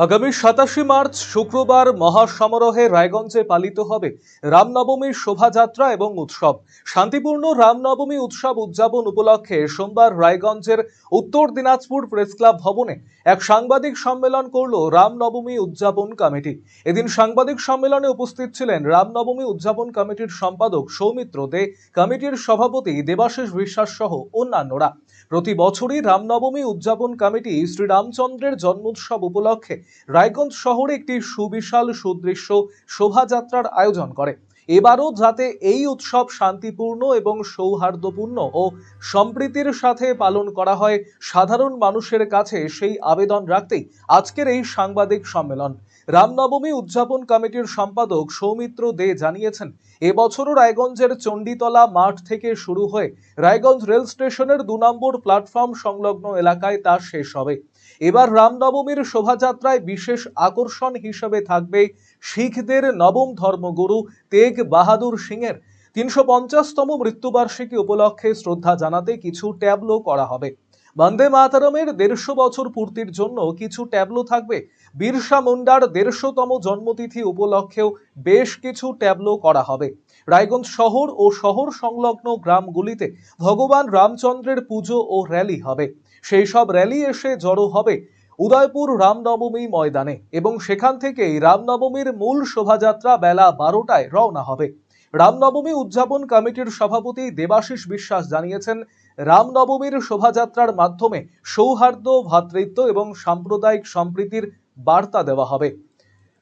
আগামী 27 মার্চ শুক্রবার মহাসমারোহে রায়গঞ্জে পালিত হবে রামনবমীর শোভাযাত্রা এবং উৎসব। শান্তিপূর্ণ রামনবমী উৎসব উদযাপন উপলক্ষে সোমবার রায়গঞ্জের উত্তর দিনাজপুর প্রেস ক্লাব ভবনে এক সাংবাদিক সম্মেলন করল রামনবমী উদযাপন কমিটি। এদিন সাংবাদিক সম্মেলনে উপস্থিত ছিলেন রামনবমী উদযাপন কমিটির সম্পাদক সৌমিত্র দে, কমিটির সভাপতি দেবাশিস বিশ্বাস সহ অন্যান্যরা। প্রতি বছরই রামনবমী উদযাপন কমিটি শ্রীরামচন্দ্রের জন্মোৎসব উপলক্ষে রায়গঞ্জ শহরে একটি সুবিশাল সুদৃশ্য শোভাযাত্রার আয়োজন করে। এবারও যাতে এই উৎসব শান্তিপূর্ণ এবং সৌহার্দ্যপূর্ণ ও সম্প্রীতির সাথে পালন করা হয় সাধারণ মানুষের কাছে, সেই আবেদন রাখতেই আজকের এই সাংবাদিক সম্মেলন। রামনবমী উদযাপন কমিটির সম্পাদক সৌমিত্র দে জানিয়েছেন, এবছরও রায়গঞ্জের চণ্ডীতলা মাঠ থেকে শুরু হয়ে রায়গঞ্জ রেল স্টেশনের 2 নম্বর প্ল্যাটফর্ম সংলগ্ন এলাকায় তা শেষ হবে। এবার রামনবমীর শোভাযাত্রায় বিশেষ আকর্ষণ হিসেবে থাকবে শিখদের নবম ধর্মগুরু তেগ বাহাদুর সিংয়ের 350তম মৃত্যুবার্ষিকী উপলক্ষে শ্রদ্ধা জানাতে কিছু ট্যাবলো করা হবে। বন্দে মাতরমের 150 বছর পূর্তির জন্য কিছু ট্যাবলো থাকবে। বিরসা মুন্ডার 150তম জন্মতিথি উপলক্ষেও বেশ কিছু ট্যাবলো করা হবে। রায়গঞ্জ শহর ও শহর সংলগ্ন গ্রামগুলিতে ভগবান রামচন্দ্রের পুজো ও র্যালি হবে। সেই সব র্যালি এসে জড়ো হবে উদয়পুর রামনবমী ময়দানে এবং সেখান থেকেই রামনবমীর মূল শোভাযাত্রা বেলা 12টায় রওনা হবে। রামনবমী উদযাপন কমিটির সভাপতি দেবাশিস বিশ্বাস জানিয়েছেন, রামনবমীর শোভাযাত্রার মাধ্যমে সৌহার্দ্য, ভ্রাতৃত্ব এবং সাম্প্রদায়িক সম্প্রীতির বার্তা দেওয়া হবে।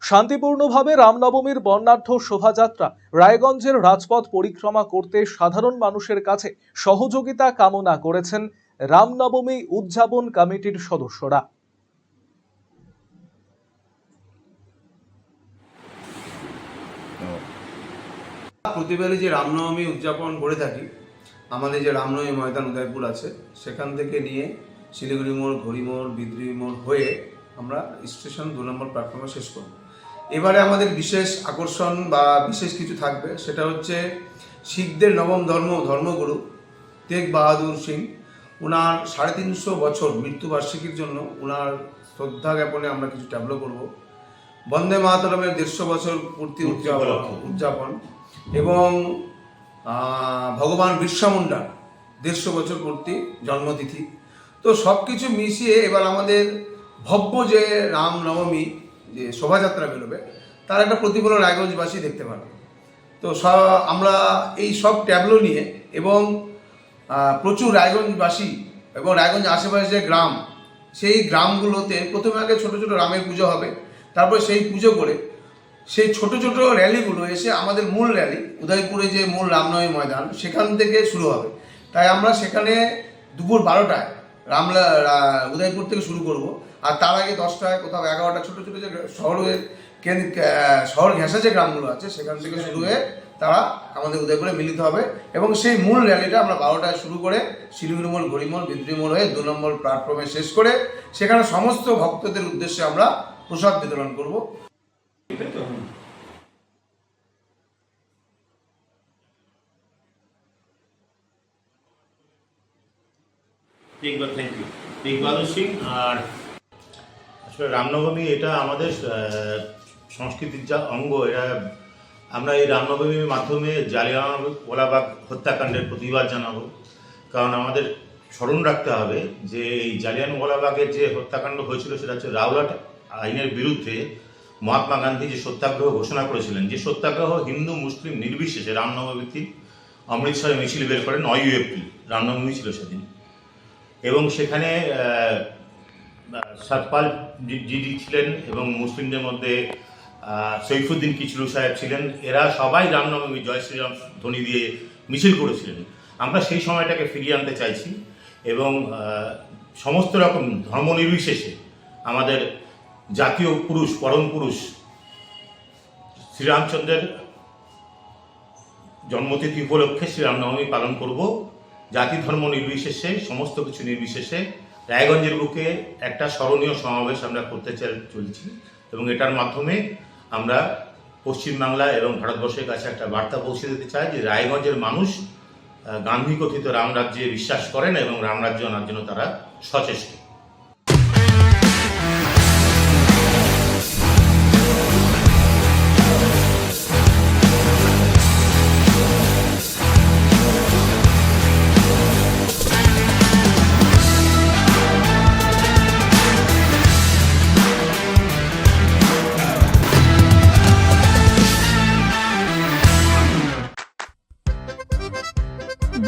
শান্তিপূর্ণভাবে রামনবমীর বর্ণাঢ্য শোভাযাত্রা রায়গঞ্জের রাজপথ পরিক্রমা করতে সাধারণ মানুষের কাছে সহযোগিতা কামনা করেছেন রামনবমী উদযাপন কমিটির সদস্যরা। প্রতিবারই যে রামনবমী উদযাপন করে থাকি, আমাদের যে রামনবমী ময়দান উদয়পুর আছে সেখান থেকে নিয়ে শিলিগুড়ি মোড়, ঘড়ি মোড়, বিদ্রোহী মোড় হয়ে আমরা স্টেশন 2 নম্বর প্ল্যাটফর্মে শেষ করব। এবারে আমাদের বিশেষ আকর্ষণ বা বিশেষ কিছু থাকবে, সেটা হচ্ছে শিখদের নবম ধর্মগুরু তেগ বাহাদুর সিং, ওনার 350 বছর মৃত্যুবার্ষিকীর জন্য ওনার শ্রদ্ধা জ্ঞাপনে আমরা কিছু ট্যাবলো করব। বন্দে মাতরমের 150 বছর পূর্তি উদযাপন এবং ভগবান বিরসা মুন্ডার 150 বছর পূর্তি জন্মতিথি। তো সব কিছু মিশিয়ে এবার আমাদের ভব্য যে রামনবমী যে শোভাযাত্রা বেরোবে তার একটা প্রতিফলন রায়গঞ্জবাসী দেখতে পাবে। তো আমরা এই সব ট্যাবলো নিয়ে এবং প্রচুর রায়গঞ্জবাসী এবং রায়গঞ্জ আশেপাশে যে গ্রাম, সেই গ্রামগুলোতে প্রথমে আগে ছোট ছোট রামের পুজো হবে, তারপরে সেই পুজো করে সেই ছোট ছোট র্যালিগুলো এসে আমাদের মূল র্যালি উদয়পুরে যে মূল রামনবমী ময়দান সেখান থেকে শুরু হবে। তাই আমরা সেখানে দুপুর 12টায় উদয়পুর থেকে শুরু করব, আর তার আগে 10টায় কোথাও 11টা ছোট ছোট যে শহর ঘেঁষা যে গ্রামগুলো আছে সেখান থেকে শুরু হয়ে তারা আমাদের উদয়পুরে মিলিত হবে এবং সেই মূল র্যালিটা আমরা 12টায় শুরু করে শিলিগুড়ি মোড়, ঘড়ি মোড়, বিদ্রোহী মোড় হয়ে 2 নম্বর প্ল্যাটফর্মে শেষ করে সেখানে সমস্ত ভক্তদের উদ্দেশ্যে আমরা প্রসাদ বিতরণ করব। থ্যাংক ইউ তেগ বাহাদুর সিং। আর আসলে রামনবমী এটা আমাদের সংস্কৃতির যা অঙ্গ, এটা আমরা এই রামনবমীর মাধ্যমে জালিয়ানওয়ালাবাগ হত্যাকাণ্ডের প্রতিবাদ জানাবো। কারণ আমাদের স্মরণ রাখতে হবে যে এই জালিয়ানওয়ালাবাগের যে হত্যাকাণ্ড হয়েছিল সেটা হচ্ছে রাওলাট আইনের বিরুদ্ধে মহাত্মা গান্ধী যে সত্যাগ্রহ ঘোষণা করেছিলেন, যে সত্যাগ্রহ হিন্দু মুসলিম নির্বিশেষে রামনবমীতে অমৃতসরে মিছিল বের করেন 9 এপ্রিল, রামনবমী ছিল সেদিন। এবং সেখানে সতপাল জিজি ছিলেন এবং মুসলিমদের মধ্যে সৈফুদ্দিন কিচলু সাহেব ছিলেন। এরা সবাই রামনবমী জয় শ্রীরাম ধ্বনি দিয়ে মিছিল করেছিলেন। আমরা সেই সময়টাকে ফিরিয়ে আনতে চাইছি এবং সমস্ত রকম ধর্ম নির্বিশেষে আমাদের জাতীয় পুরুষ, পরম পুরুষ শ্রীরামচন্দ্রের জন্মতিথি উপলক্ষে শ্রীরামনবমী পালন করব। জাতি ধর্ম নির্বিশেষে, সমস্ত কিছু নির্বিশেষে রায়গঞ্জের বুকে একটা স্মরণীয় সমাবেশ আমরা করতে চলছি এবং এটার মাধ্যমে আমরা পশ্চিমবাংলা এবং ভারতবর্ষের কাছে একটা বার্তা পৌঁছে দিতে চাই যে রায়গঞ্জের মানুষ গান্ধী কথিত রামরাজ্যে বিশ্বাস করেন এবং রামরাজ্য আনার জন্য তারা সচেষ্ট।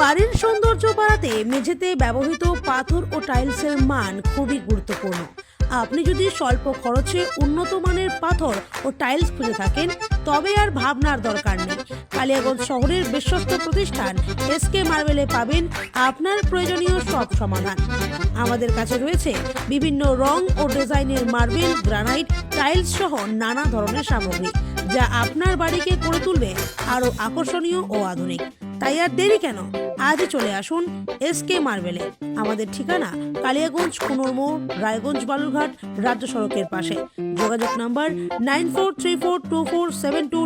বাড়ির সৌন্দর্য বাড়াতে মেঝেতে ব্যবহৃত পাথর ও টাইলসের মান খুবই গুরুত্বপূর্ণ। আপনি যদি স্বল্প খরচে উন্নত মানের পাথর ও টাইলস খুঁজে থাকেন তবে আর ভাবনার দরকার নেই। কালিয়াগঞ্জ শহরের বিশ্বস্ত প্রতিষ্ঠান এসকে মার্বেলে পাবেন আপনার প্রয়োজনীয় সব সমাধান। আমাদের কাছে রয়েছে বিভিন্ন রং ও ডিজাইনের মার্বেল, গ্রানাইট, টাইলস সহ নানা ধরনের সামগ্রী, যা আপনার বাড়িকে করে তুলবে আরো আকর্ষণীয় ও আধুনিক। তাই আর দেরি কেন, আজই চলে আসুন এসকে মার্বেলে। আমাদের ঠিকানা কালিয়াগঞ্জ কুনোর মোড়, রায়গঞ্জ বালুরঘাট রাজ্য সড়কের পাশে। যোগাযোগ নাম্বার 94342472